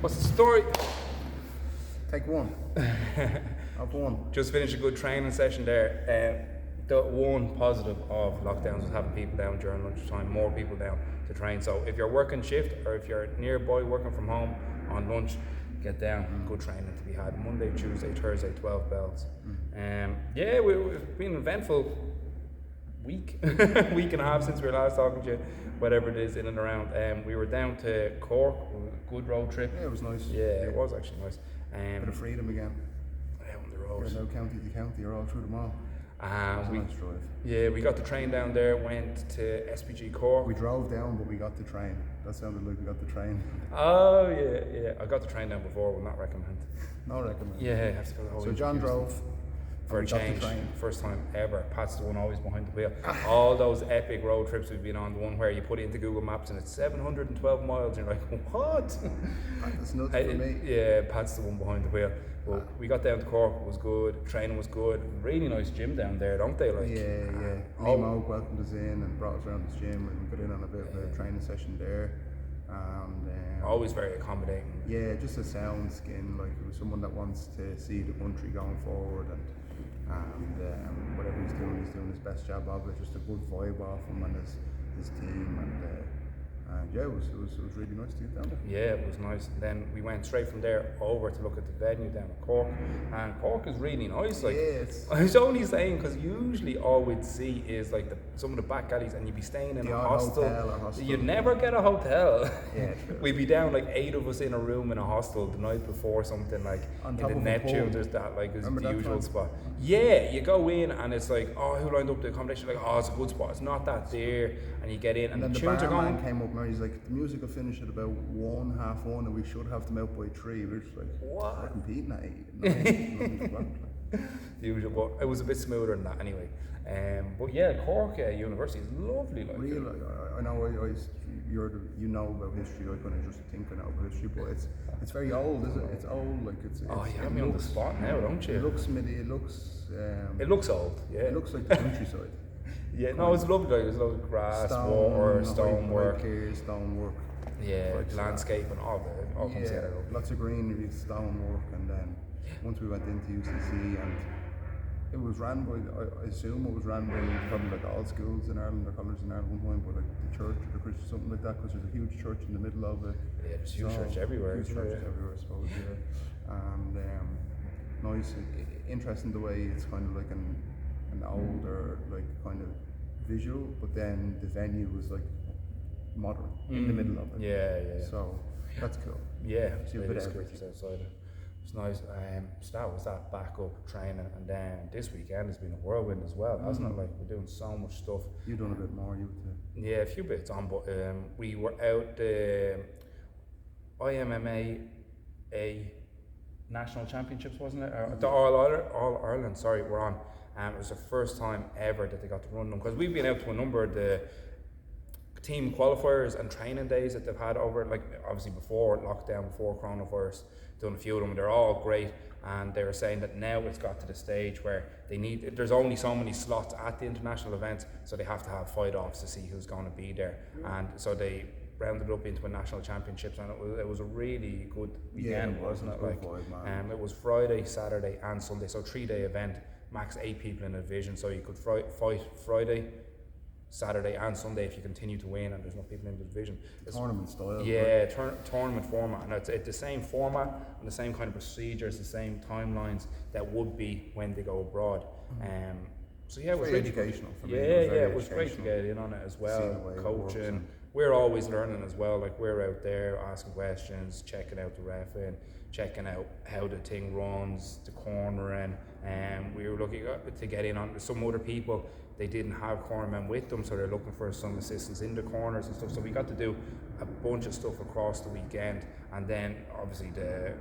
What's the story? Take one. I've won. Just finished a good training session there. The one positive of lockdowns was having people down during lunchtime, more people down to train. So if you're working shift or if you're nearby working from home on lunch, get down. Good training to be had. Monday, Tuesday, Thursday, 12 bells. Yeah, we've been an eventful week and a half since we were last talking to you, whatever it is in and around. We were down to Cork, good road trip. Yeah, it was nice. Yeah, it was actually nice. Bit of freedom again. Out on the road. You're now county to county, you're all through them all. We, nice drive. Yeah, we got the train down there, went to SPG Cork. We drove down, but we got the train. That sounded like we got the train. Oh, yeah. I got the train down before, will not recommend. No recommend. Yeah, I have to go the whole So John drove. for a change, first time ever. Pat's the one always behind the wheel. All those epic road trips we've been on, the one where you put it into Google Maps and it's 712 miles, and you're like, what? That's nuts for me. Yeah, Pat's the one behind the wheel. But we got down to Cork, it was good, training was good. Really nice gym down there, don't they? Like, yeah. Nemo welcomed us in and brought us around the gym, and we got in on a bit of a training session there. And always very accommodating. Yeah, just a sound skin, like it was someone that wants to see the country going forward, and whatever he's doing his best job of it. Just a good vibe off him and his team, and yeah, it was really nice to get down there. Yeah, it was nice. And then we went straight from there over to look at the venue down at Cork, and Cork is really nice. Like, I was only saying because usually all we'd see is like some of the back alleys, and you'd be staying in a hostel. You'd never get a hotel. Yeah, true. We'd be down like 8 of us in a room in a hostel the night before, something like in the Neptune. There's that like is the usual spot. Yeah, you go in and it's like, oh, who lined up the accommodation? Like, oh, it's a good spot. It's not that there, and you get in and then the the tunes are going. Came up and he's like, the music will finish at about 1, half 1, and we should have them out by 3. We're just like, what? We're competing at 8. The usual, but it was a bit smoother than that anyway. But yeah, Cork University is lovely. Like, really, I know you know about history. I kind of just think I know about history, but it's very old, isn't it? It's old, like it's. Oh, you have me on the spot now, don't you? It looks it looks old. Yeah, it looks like the countryside. Yeah, no, it's lovely. There's a lot of grass, water, stonework. Stonework. Yeah, landscape and all comes together. Lots of greenery, stonework, and then once we went into UCC, and it was ran by, I assume it was ran by probably like all schools in Ireland or colleges in Ireland one point, but like the church or the Christian, something like that, because there's a huge church in the middle of it. Yeah, there's huge church everywhere. Huge churches everywhere, I suppose, yeah. And nice, interesting the way it's kind of like an older, like kind of visual, but then the venue was like modern in the middle of it. Yeah. So that's cool. Yeah, see a bit of everything outside. It's nice. So that was that backup training, and then this weekend has been a whirlwind as well, hasn't it? Like, we're doing so much stuff. You've done a bit more, Yeah, a few bits on, but we were out the IMMA National Championships, wasn't it? The All Ireland, sorry, we're on. It was the first time ever that they got to run them, because we've been out to a number of the team qualifiers and training days that they've had over, like obviously before lockdown, before coronavirus, done a few of them, and they're all great. And they were saying that now it's got to the stage where there's only so many slots at the international events, so they have to have fight-offs to see who's going to be there. And so they rounded up into a national championships, and it was a really good weekend, wasn't it? Like, it was Friday, Saturday, and Sunday, so 3-day event. Max 8 people in a division, so you could fight Friday, Saturday and Sunday if you continue to win and there's no people in the division. It's tournament style. Yeah, tournament format, and it's the same format and the same kind of procedures, the same timelines that would be when they go abroad. So yeah, it was really educational for me. Yeah, it was great to get in on it as well. Coaching, we're always learning as well. Like, we're out there asking questions, checking out the ref and checking out how the thing runs, the cornering, and we were looking to get in on some other people. They didn't have cornermen with them, so they're looking for some assistance in the corners and stuff. So we got to do a bunch of stuff across the weekend, and then obviously the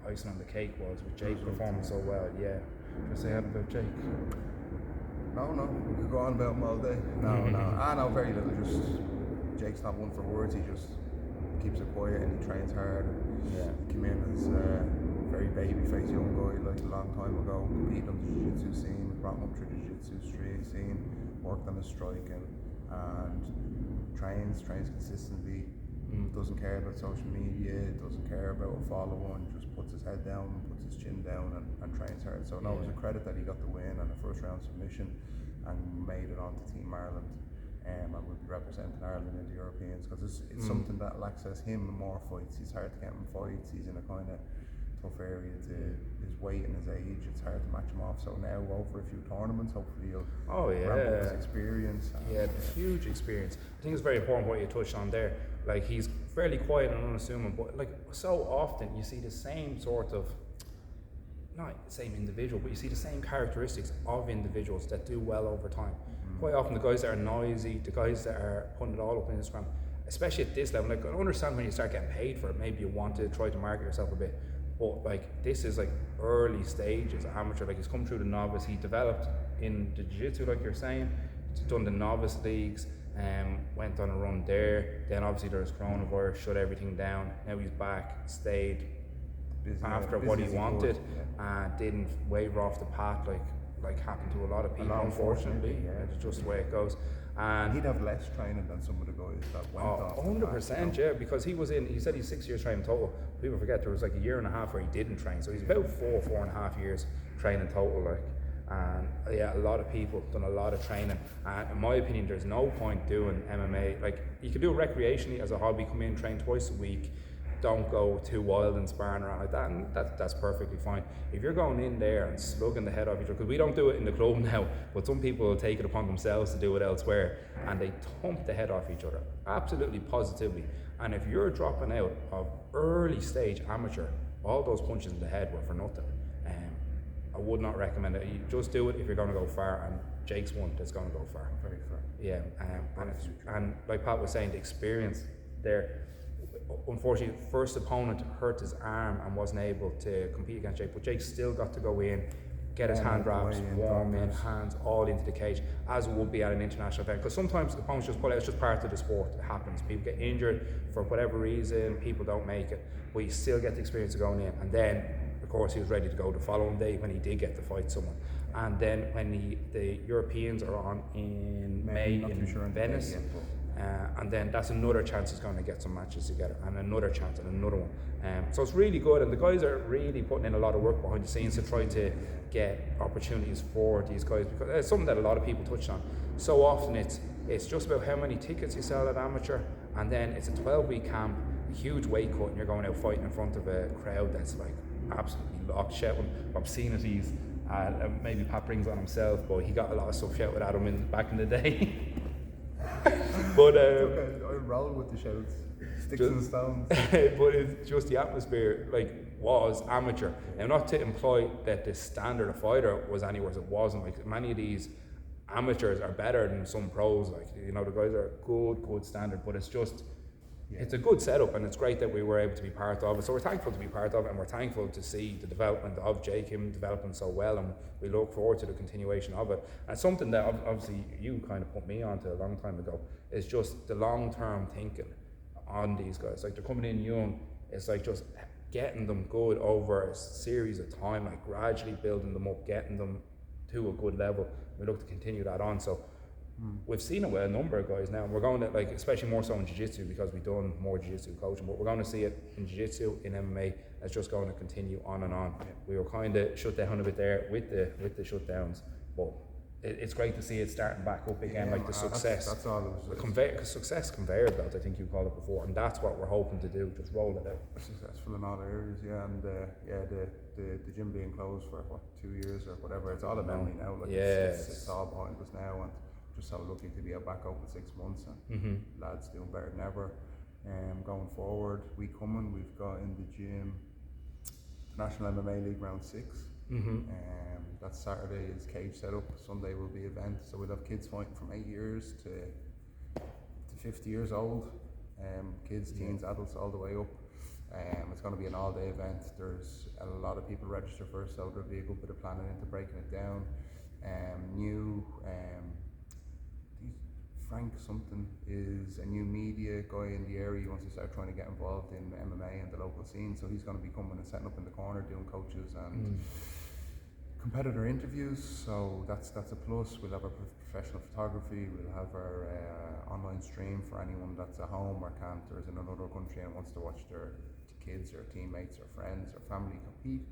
icing on the cake was with Jake performing so well. Yeah, just say that about Jake. No, we could go on about him all day. No, very little. Just Jake's not one for words. He just keeps it quiet and he trains hard. Yeah, he came in as a very baby-faced young guy, like a long time ago. Competed on the jiu-jitsu scene, brought him up through the jiu-jitsu scene, worked on his striking, and trains consistently. Doesn't care about social media, doesn't care about follow one, just puts his head down, puts his chin down, and trains hard. So no, it was a credit that he got the win and a first round submission and made it on to Team Ireland. And we'll be representing Ireland in the Europeans, because it's something that access him more fights. He's hard to get him fights. He's in a kind of tough area to his weight and his age. It's hard to match him off. So now over a few tournaments, hopefully he'll ramp up his experience. Huge experience. I think it's very important what you touched on there. Like, he's fairly quiet and unassuming, but like so often you see the same sort of, not the same individual, but you see the same characteristics of individuals that do well over time. Quite often the guys that are noisy, the guys that are putting it all up on Instagram, especially at this level, like, I understand when you start getting paid for it, maybe you want to try to market yourself a bit, but like, this is like early stages, amateur. Like, he's come through the novice, he developed in the jiu-jitsu, like you're saying, he's done the novice leagues, went on a run there, then obviously there's coronavirus, shut everything down, now he's back, stayed busy what he wanted, and didn't waver off the path like happened to a lot of people, unfortunately. It's just the way it goes. And he'd have less training than some of the guys that went off. 100%, yeah, because he said he's 6 years training total. People forget there was like a year and a half where he didn't train, so he's about 4.5 years training total, like. And a lot of people done a lot of training, and in my opinion there's no point doing MMA. Like, you can do it recreationally as a hobby, come in, train twice a week, don't go too wild and sparring around like that, and that's perfectly fine. If you're going in there and slugging the head off each other, because we don't do it in the club now, but some people will take it upon themselves to do it elsewhere, and they thump the head off each other, absolutely positively. And if you're dropping out of early stage amateur, all those punches in the head were for nothing. I would not recommend it. You just do it if you're going to go far, and Jake's one that's going to go far. Very far. Yeah, and like Pat was saying, the experience there. Unfortunately, first opponent hurt his arm and wasn't able to compete against Jake, but Jake still got to go in, get his hand wraps, warm in, hands all into the cage, as would be at an international event. Because sometimes opponents just pull out, it's just part of the sport, it happens. People get injured for whatever reason, people don't make it, but you still get the experience of going in. And then, of course, he was ready to go the following day when he did get to fight someone. And then when the Europeans are on in May in Venice, and then that's another chance he's going to get some matches together, and another chance and another one. So it's really good, and the guys are really putting in a lot of work behind the scenes to try to get opportunities for these guys, because it's something that a lot of people touched on. So often it's just about how many tickets you sell at amateur, and then it's a 12-week camp, a huge weight cut, and you're going out fighting in front of a crowd that's like absolutely locked, shouting obscenities. Maybe Pat brings on himself, but he got a lot of stuff shouted at him back in the day. But okay, I roll with the shouts, sticks and stones. But it's just the atmosphere, like, was amateur. And not to imply that the standard of fighter was any worse, it wasn't. Like, many of these amateurs are better than some pros. Like, you know, the guys are good standard, but it's just, it's a good setup, and it's great that we were able to be part of it. So we're thankful to be part of it, and we're thankful to see the development of Jake, him developing so well, and we look forward to the continuation of it. And something that obviously you kind of put me onto a long time ago is just the long-term thinking on these guys. Like, they're coming in young, it's like just getting them good over a series of time, like gradually building them up, getting them to a good level. We look to continue that on. So we've seen it with a number of guys now, and we're going to, like, especially more so in jiu-jitsu, because we've done more jiu-jitsu coaching, but we're going to see it in jiu-jitsu, in MMA, it's just going to continue on and on. We were kind of shut down a bit there with the shutdowns, but it's great to see it starting back up again, like the success. That's all it was. Success conveyor belt, I think you called it before, and that's what we're hoping to do, just roll it out. Successful in all areas, and the gym being closed for 2 years or whatever, it's all about me now. Like, it's all behind us now, and just so lucky to be back open 6 months, and lads doing better than ever. Going forward, we've got in the gym National MMA League round 6. That Saturday is cage setup, Sunday will be event, so we'll have kids fighting from 8 years to 50 years old, kids, teens, adults, all the way up. It's going to be an all-day event. There's a lot of people register first, so there'll be a good bit of planning into breaking it down. Frank something is a new media guy in the area. He wants to start trying to get involved in MMA and the local scene, so he's going to be coming and setting up in the corner, doing coaches and competitor interviews. So that's a plus. We'll have our professional photography. We'll have our online stream for anyone that's at home or can't, or is in another country and wants to watch their kids or teammates or friends or family compete.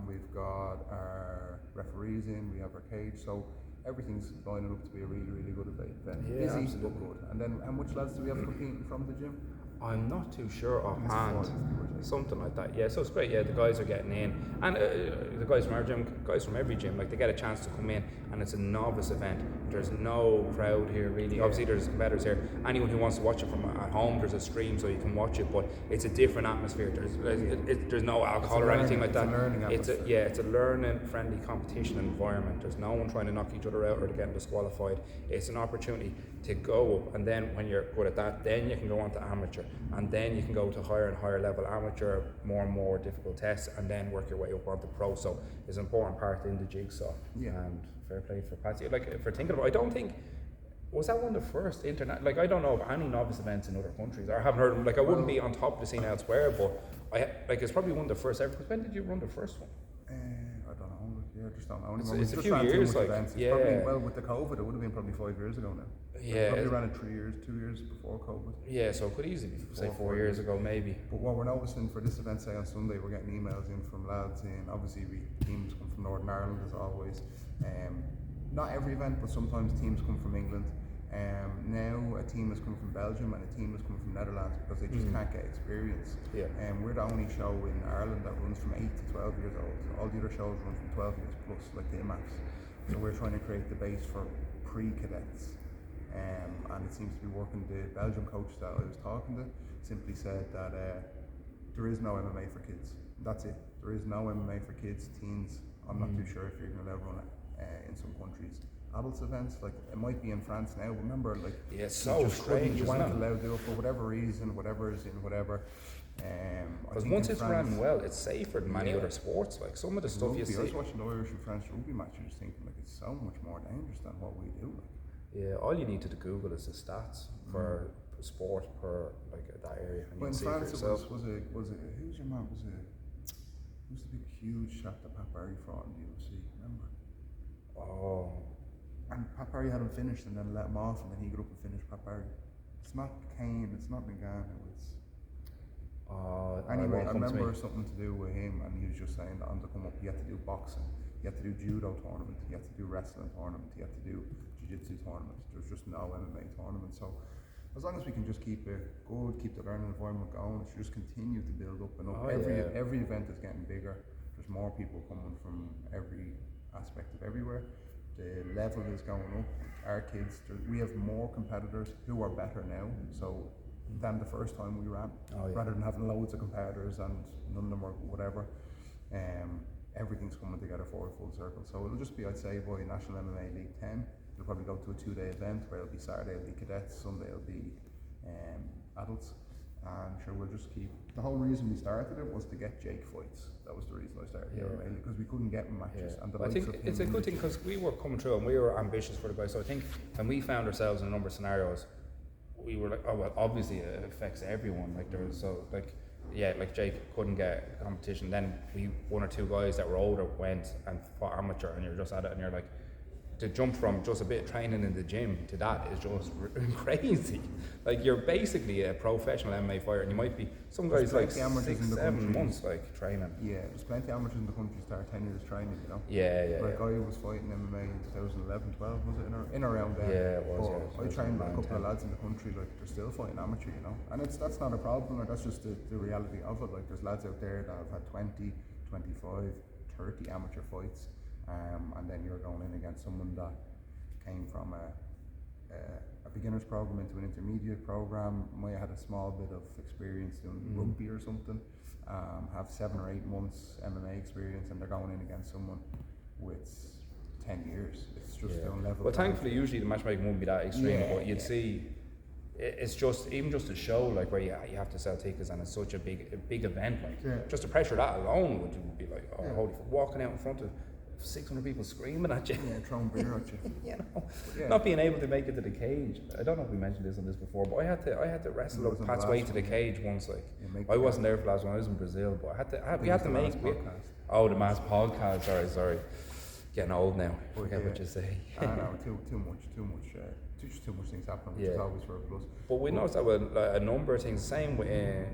We've got our referees in, we have our cage, so everything's lining up to be a really, really good event. Yeah, Busy, absolutely. but good. And then, how much lads do we have competing from the gym? I'm not too sure It's offhand. 40, would you? Something like that. Yeah, so it's great. Yeah, the guys are getting in, and the guys from our gym, guys from every gym, like they get a chance to come in, and it's a novice event. There's no crowd here really. Obviously, there's competitors here. Anyone who wants to watch it from at home, there's a stream so you can watch it. But it's a different atmosphere. There's no alcohol or anything like that. It's a learning atmosphere. It's a learning friendly competition environment. There's no one trying to knock each other out or to get disqualified. It's an opportunity to go up, and then when you're good at that, then you can go on to amateur, and then you can go to higher and higher level amateur, more and more difficult tests, and then work your way up onto pro. So it's an important part in the jigsaw. Yeah. And fair play for Patsy. Like, for thinking about it, I don't think, was that one of the first internet, like I don't know of any novice events in other countries, or I haven't heard of them. Like I wouldn't be on top of the scene elsewhere, but it's probably one of the first ever. Because when did you run the first one? I don't know. Yeah, just don't know. It's a Just few ran too years, much like, events. It's yeah. Probably, well, with the COVID, it would have been probably 5 years ago now. Yeah. Probably ran it 2 years before COVID. Yeah, so it could easily be, say, 4 4 years ago, maybe. But what we're noticing for this event, say on Sunday, we're getting emails in from lads in. Obviously, teams come from Northern Ireland as always. Not every event, but sometimes teams come from England. Now a team has come from Belgium and a team has come from Netherlands because they just can't get experience. Yeah. We're the only show in Ireland that runs from 8 to 12 years old. All the other shows run from 12 years plus, like the IMAX. So we're trying to create the base for pre-cadets. And it seems to be working. The Belgium coach that I was talking to simply said that there is no MMA for kids. That's it. There is no MMA for kids, teens. I'm not too sure if you're going to ever run it in some countries. Adults events, like it might be in France now. Remember, like it's so strange. You weren't allowed to do it for whatever reason, whatever is in whatever. Because once it's run well, it's safer than many other sports. Like some of the stuff rugby, you see. I was watching the Irish and French rugby match. You're just thinking like it's so much more dangerous than what we do. Like. Yeah, all you need to Google is the stats for sport per like that area. And Well, in you can see France, for yourself. it was it who's your man? Who's the big huge shot that Pat Barry fought in the UFC? Remember? Oh. And Pat Barry had him finished and then let him off, and then he got up and finished Pat Barry. It's not Kane, it's not Ngannou, it's. Anyway, I remember something to do with him, and he was just saying that on the come up, he had to do boxing, he had to do judo tournament, he had to do wrestling tournament, he had to do jiu-jitsu tournament. There's just no MMA tournament. So as long as we can just keep it good, keep the learning environment going, it should just continue to build up and up. Every event is getting bigger. There's more people coming from every aspect of everywhere. The level is going up. Our kids, we have more competitors who are better now. So than the first time we ran, rather than having loads of competitors and none of them were whatever. Everything's coming together for a full circle. So it'll just be, I'd say, by National MMA League 10, we'll probably go to a 2-day event where it'll be Saturday, it'll be cadets, Sunday it'll be adults. And sure, we'll just keep. The whole reason we started it was to get Jake fights. That was the reason I started the MMA, because we couldn't get matches. And I think it's a good thing because we were coming through and we were ambitious for the guys. So I think when we found ourselves in a number of scenarios, we were like, oh well, obviously it affects everyone. Like there was like Jake couldn't get competition. Then one or two guys that were older went and fought amateur, and you're just at it, and you're like, to jump from just a bit of training in the gym to that is just crazy. Like you're basically a professional MMA fighter, and you might be some guys like 6-7 months like training. Yeah, there's plenty of amateurs in the country start 10 years training, you know. Like I was fighting MMA in 2011, 12, was it in around there? Yeah, it was. But I trained with a couple of lads in the country, like they're still fighting amateur, you know. And that's not a problem, like that's just the reality of it. Like there's lads out there that have had 20, 25, 30 amateur fights. And then you're going in against someone that came from a beginner's program into an intermediate program, might have had a small bit of experience doing rugby or something, have 7 or 8 months MMA experience, and they're going in against someone with 10 years. It's just down level. Well, thankfully, usually the matchmaking won't be that extreme, but you'd see. It's just even just a show like where you have to sell tickets, and it's such a big event. Like just the pressure of that alone would be like, oh, holy, walking out in front of 600 people screaming at you. Yeah, throwing beer at you. You know, not being able to make it to the cage. I don't know if we mentioned this on this before, but I had to wrestle up Pat's way to the cage once. Like I wasn't there for the last one. I was in Brazil, but we had to make. The mass podcast. Sorry, getting old now. Forget what you say. I know, too much. just too much things happening, which is always for a plus. But we noticed that with like, a number of things. Same with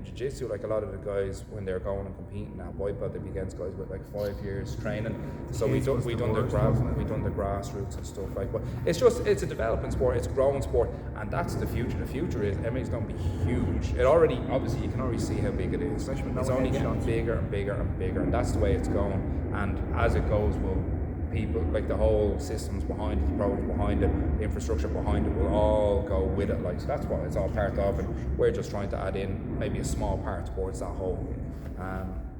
jiu-jitsu, like a lot of the guys when they're going and competing at white belt, they be against guys with like 5 years training. So we done the grassroots and stuff like. But it's a developing sport, it's a growing sport, and that's the future. The future is MMA's going to be huge. It already, obviously, you can already see how big it is. It's only getting bigger and bigger and bigger, and that's the way it's going. And as it goes, people, like the whole systems behind it, the programs behind it, the infrastructure behind it will all go with it. Like, so that's what it's all part of, and we're just trying to add in maybe a small part towards that whole.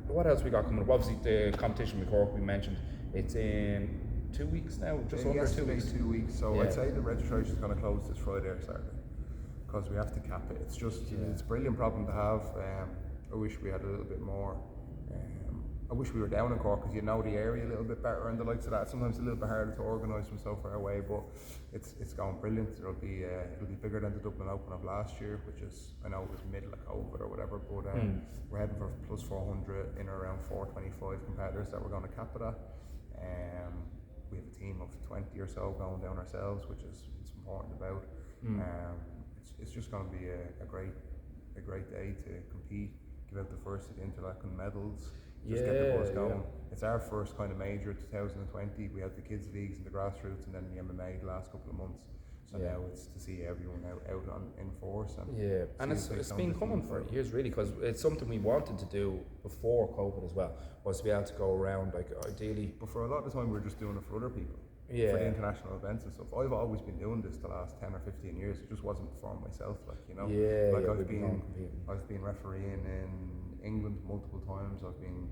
What else we got coming up? Obviously the competition with Cork we mentioned, it's in 2 weeks now, just under 2 weeks. 2 weeks, so I'd say the registration is going to close this Friday or Saturday, because we have to cap it. It's just, it's a brilliant problem to have. I wish we had a little bit more. I wish we were down in Cork, because you know the area a little bit better and the likes of that. Sometimes it's a little bit harder to organise from so far away, but it's going brilliant. It'll be bigger than the Dublin Open of last year, which is, I know it was middle of COVID or whatever, but we're heading for plus 400 in around 425 competitors that we're going to cap it at. We have a team of 20 or so going down ourselves, which is it's important about. It's just going to be a great day to compete, give out the first of the Interlaken medals. Just get the buzz going. It's our first kind of major 2020. We had the kids leagues and the grassroots, and then the MMA the last couple of months. So now it's to see everyone out in force. And it's been coming for years, really, because it's something we wanted to do before COVID as well, was to be able to go around, like, ideally. But for a lot of the time, we were just doing it for other people. For the international events and stuff. I've always been doing this the last 10 or 15 years. It just wasn't for myself, like, you know. I've been refereeing in England multiple times. I've been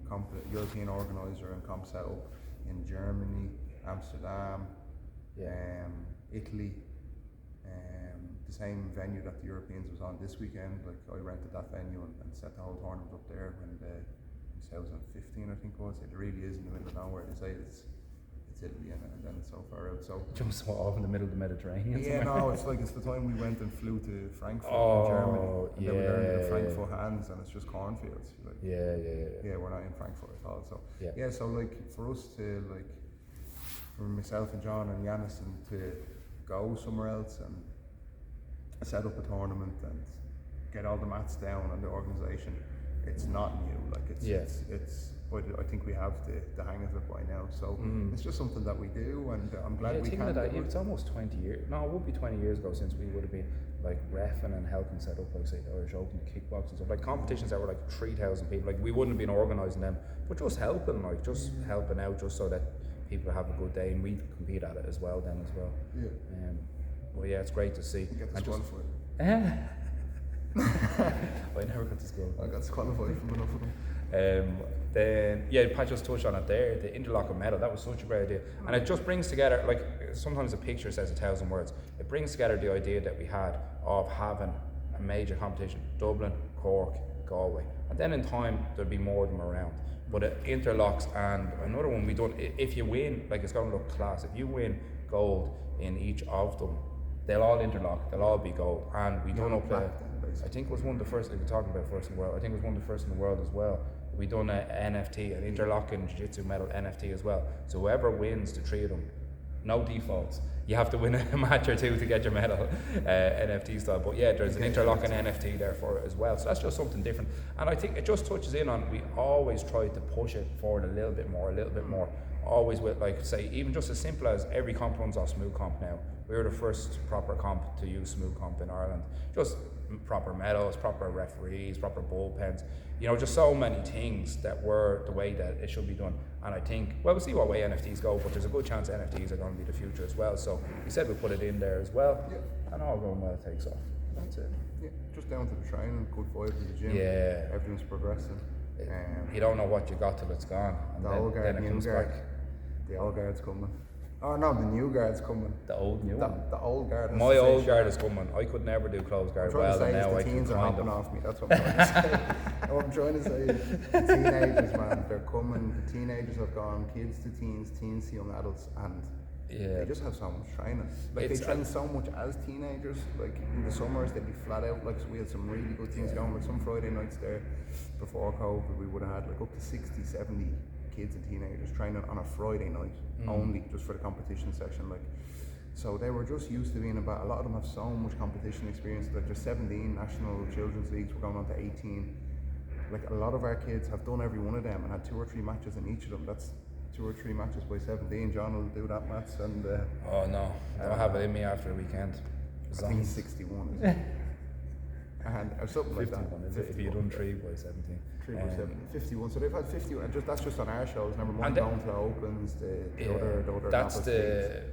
European organizer and comp setup in Germany, Amsterdam, Italy. The same venue that the Europeans was on this weekend. Like, I rented that venue and set the whole tournament up there in 2015, I think it was. It really is in the middle of nowhere. They say it's Italy, and then it's so far out. So just off in the middle of the Mediterranean. It's the time we went and flew to Frankfurt in Germany, and then we learned the Frankfurt hands, and it's just cornfields. Like, we're not in Frankfurt at all. So so like for us to, like, for myself and John and Yanis, and to go somewhere else and set up a tournament and get all the mats down and the organisation, it's not new. Like, it's but I think we have the hang of it by now. So it's just something that we do, and I'm glad we can do it. It's almost 20 years. No, it would be 20 years ago since we would have been like reffing and helping set up, like, say, the Irish Open, the kickboxing stuff, like competitions that were like 3,000 people. Like, we wouldn't have been organising them, but just helping out, just so that people have a good day, and we compete at it as well. Well, it's great to see. Get disqualified. I never got disqualified. I got disqualified from enough of them. Then Pat just touched on it there, the interlocking medal. That was such a great idea, and it just brings together, like, sometimes a picture says 1,000 words. It brings together the idea that we had of having a major competition: Dublin, Cork, Galway, and then in time there'll be more of them around. But it interlocks, and another one we done. If you win, like, it's going to look class. If you win gold in each of them, they'll all interlock. They'll all be gold, and we done up there. I think it was one of the first, like, we're talking about first in the world, I think it was one of the first in the world as well. We done an NFT, an interlocking jiu-jitsu medal NFT as well. So whoever wins the three of them, no defaults. You have to win a match or two to get your medal, NFT style. But there's an interlocking NFT there for it as well. So that's just something different. And I think it just touches in on, we always try to push it forward a little bit more. Always with, like, say, even just as simple as every comp runs off Smooth Comp now. We were the first proper comp to use Smooth Comp in Ireland. Just proper medals, proper referees, proper bullpens, just so many things that were the way that it should be done. And I think, well, we'll see what way NFTs go, but there's a good chance NFTs are going to be the future as well. So we said we'll put it in there as well, and all going well, it takes off. That's it. Yeah, just down to the training, good vibe in the gym. Everything's progressing. You don't know what you got till it's gone, and then it comes back. The old guard's coming. Oh no, the new guard's coming. The old new one. The old guard. My old guard is coming. I could never do closed guard well, and now I can the teens are hopping off me. That's what I'm trying to say. What I'm trying to say is the teenagers, man, they're coming. The teenagers have gone kids to teens, teens to young adults, and they just have so much training. Like, they train so much as teenagers. Like, in the summers, they'd be flat out. Like, so we had some really good things going. Like, some Friday nights there before COVID, we would have had like up to 60, 70 kids and teenagers training on a Friday night only, just for the competition section. Like, So they were just used to being about, a lot of them have so much competition experience, like there's 17 national children's leagues, we're going on to 18. Like a lot of our kids have done every one of them and had 2 or 3 matches in each of them. That's 2 or 3 matches by 17. John will do that maths and... oh no, I don't have it in me after the weekend. I think it's 61, isn't it? And or something like that. 51, is it? If you'd done 3 by 17. 3 by 17, 51. So they've had 50, and that's just on our shows. Never mind going to the Opens, the other. That's the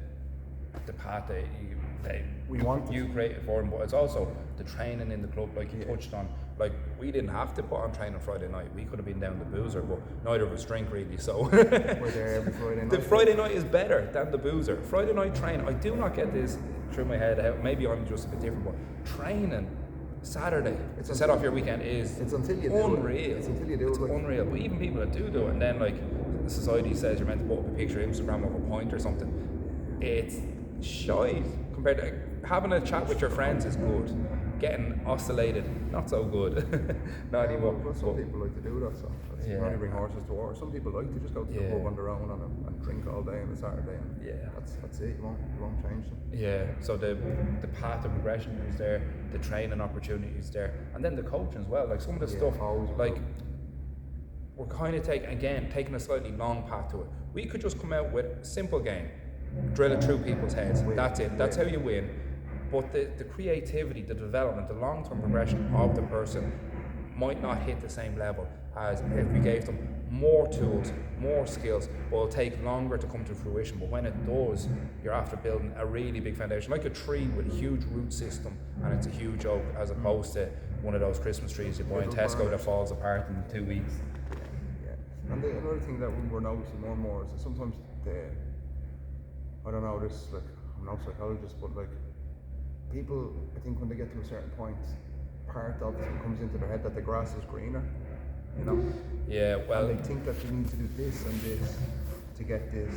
path that you created for them, but it's also the training in the club, like you touched on. Like we didn't have to put on training Friday night. We could have been down the boozer, but neither of us drink really. So we're there every Friday night. The Friday night is better than the boozer. Friday night training. I do not get this through my head. Maybe I'm just a bit different, but training Saturday to set off your weekend is until you unreal. It's until you do it. It's unreal. But even people that do it, and then like the society says you're meant to put up a picture of Instagram of a point or something. It's shy compared to having a chat with your friends is good. Getting oscillated, not so good. Not anymore. Well, some people like to do that, so you only bring horses to war. Some people like to just go to the pub on their own and drink all day on a Saturday. And that's it. You won't change them. Yeah. So the path of progression is there, the training opportunities there, and then the coaching as well. Like some of the stuff, like we're kind of taking a slightly long path to it. We could just come out with a simple game, drill it through people's heads. That's it. That's how you win. But the creativity, the development, the long-term progression of the person might not hit the same level as if we gave them more tools, more skills, but it'll take longer to come to fruition. But when it does, you're after building a really big foundation, like a tree with a huge root system, and it's a huge oak, as opposed to one of those Christmas trees you buy in Tesco that falls apart in 2 weeks. Yeah. And another thing that we're noticing more and more is that sometimes I don't know this, like I'm no psychologist, but like people, I think when they get to a certain point, part of it comes into their head that the grass is greener, you know? Yeah, well... And they think that you need to do this and this to get this,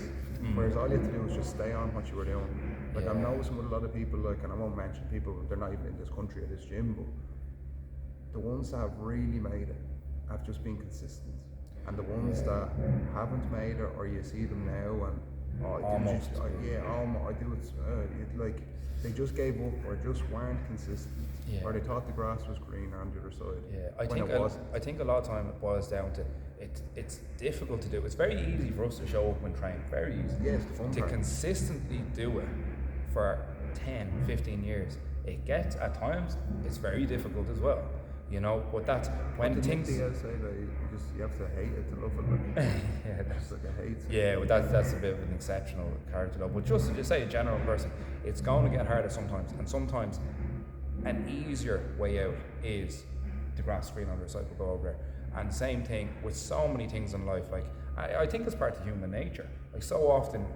whereas all you have to do is just stay on what you were doing. Like I'm noticing with a lot of people, like, and I won't mention people, they're not even in this country or this gym, but the ones that have really made it have just been consistent. And the ones that haven't made it, or you see them now and almost. I do it like they just gave up or just weren't consistent, or they thought the grass was greener on the other side. I think a lot of time it boils down to it's difficult to do. It's very easy for us to show up and train, very easy. Yeah, it's the fun part. Consistently do it for 10, 15 years. It gets, at times, it's very difficult as well. You know, but that's when things. You have to hate it to love it. Like. Yeah, that's like a hate. Yeah, well, that's a bit of an exceptional character though. But just to just say, a general person, it's going to get harder sometimes, and sometimes an easier way out is the grass green on the side. We'll go over there. And same thing with so many things in life. Like I think it's part of human nature. Like so often.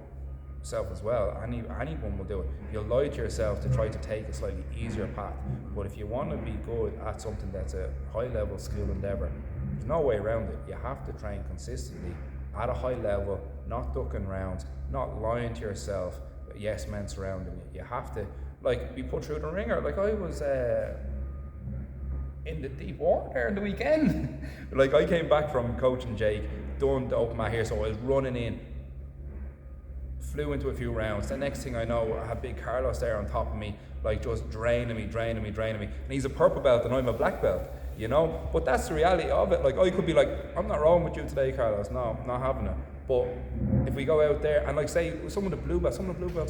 Self as well, anyone will do it. You'll lie to yourself to try to take a slightly easier path, but if you want to be good at something that's a high level skill endeavour, there's no way around it. You have to train consistently at a high level, not ducking around, not lying to yourself, yes men surrounding you. You have to be put through the ringer. Like I was in the deep water there on the weekend. Like I came back from coaching Jake, done the open mat here, so I was running in, flew into a few rounds. The next thing I know, I had big Carlos there on top of me, like just draining me. And he's a purple belt and I'm a black belt, you know? But that's the reality of it. Like I could be like, I'm not rolling with you today, Carlos. No, I'm not having it. But if we go out there and like say some of the blue belts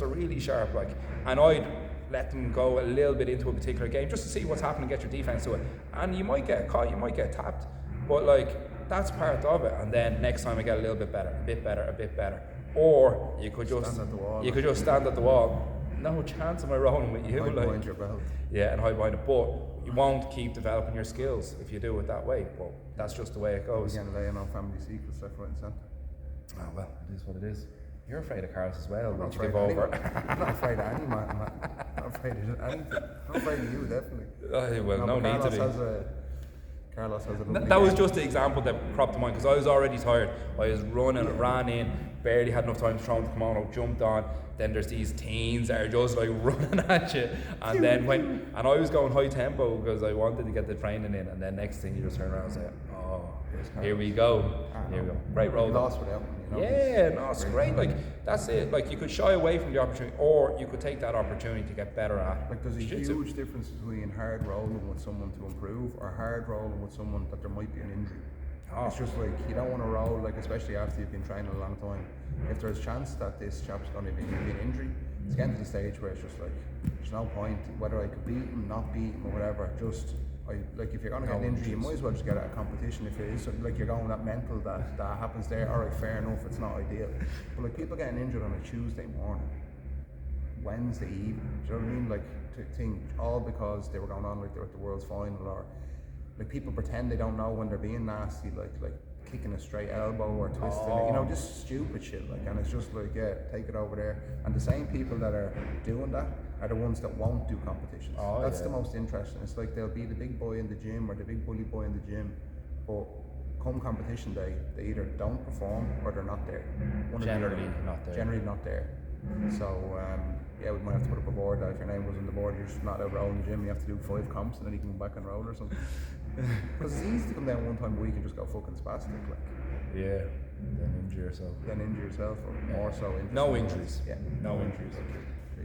are really sharp, like, and I'd let them go a little bit into a particular game just to see what's happening, get your defense to it. And you might get caught, you might get tapped. But like, that's part of it. And then next time I get a little bit better, a bit better. Or you could just stand at the wall. No chance am I rolling with you. Hide behind your belt. Yeah, and hide behind it. But you won't keep developing your skills if you do it that way. But that's just the way it goes. Again, laying on family secrets left, right and centre. Oh well, it is what it is. You're afraid of Carlos as well. I'm not afraid of over. I'm not afraid of any man. I'm not afraid of anything. I'm afraid of you, definitely. Well, no need to be. Carlos has a that was just the example that cropped to mind because I was already tired. I was running, ran in, barely had enough time to throw the kimono, jumped on. Then there's these teens that are just like running at you, and then and I was going high tempo because I wanted to get the training in, and then next thing you just turn around and say, oh, Here we go. Here we go. Great role. Lost without him, you know. Yeah, no, it's great. Like that's it. Like you could shy away from the opportunity, or you could take that opportunity to get better at. Like there's a jiu-jitsu. huge difference between hard rolling with someone to improve or hard rolling with someone that there might be an injury. Oh. It's just like you don't want to roll, like especially after you've been training a long time. If there's a chance that this chap's going to be an injury, it's getting to the stage where it's just like there's no point whether I could beat him, not beat him, or whatever. Just like if you're going to get an injury, you might as well just get at a competition. If it is like you're going that mental that happens there, all right, fair enough, it's not ideal. But like people getting injured on a Tuesday morning, Wednesday evening, do you know what I mean? Like to think all because they were going on like they were at the world's final, or like people pretend they don't know when they're being nasty, like kicking a straight elbow or twisting it, you know, just stupid shit. Like, and it's just like, yeah, take it over there. And the same people that are doing that are the ones that won't do competitions. That's the most interesting. It's like they'll be the big boy in the gym or the big bully boy in the gym, but come competition day, they either don't perform or they're not there. Generally not there. Generally not there. So yeah, we might have to put up a board that if your name was on the board, you're just not out rolling the gym. You have to do 5 comps and then you can come back and roll or something. Because it's easy to come down one time a week and just go fucking spastic, like. Yeah. Then injure yourself. Or more so injure No someone injuries. else. Yeah. No injuries.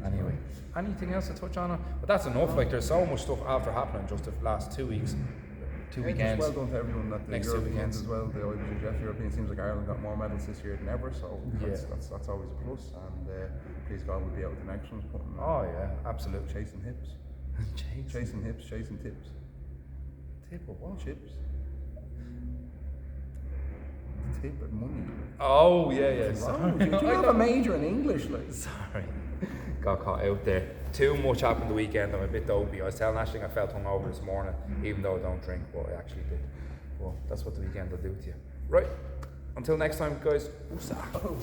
Anyway, anything else to touch on? But that's enough. Like there's so much stuff after happening just the last 2 weeks. Two weekends. Well done to everyone at the Next 2 Europeans weekends as well. The IBJJF European seems like Ireland got more medals this year than ever, so that's always a plus. And please God we'll be out with the next ones. Putting, Oh yeah, absolutely. chasing hips, chasing hips, chasing tips. Tip of what? Chips. Tip and money. Oh yeah. What's wrong Sorry. with you? Do you have a major in English, like? Sorry. Got caught out there. Too much happened the weekend. I'm a bit dopey. I was telling Ashling I felt hungover this morning, even though I don't drink, but I actually did. Well, that's what the weekend will do to you. Right. Until next time, guys. Ooh,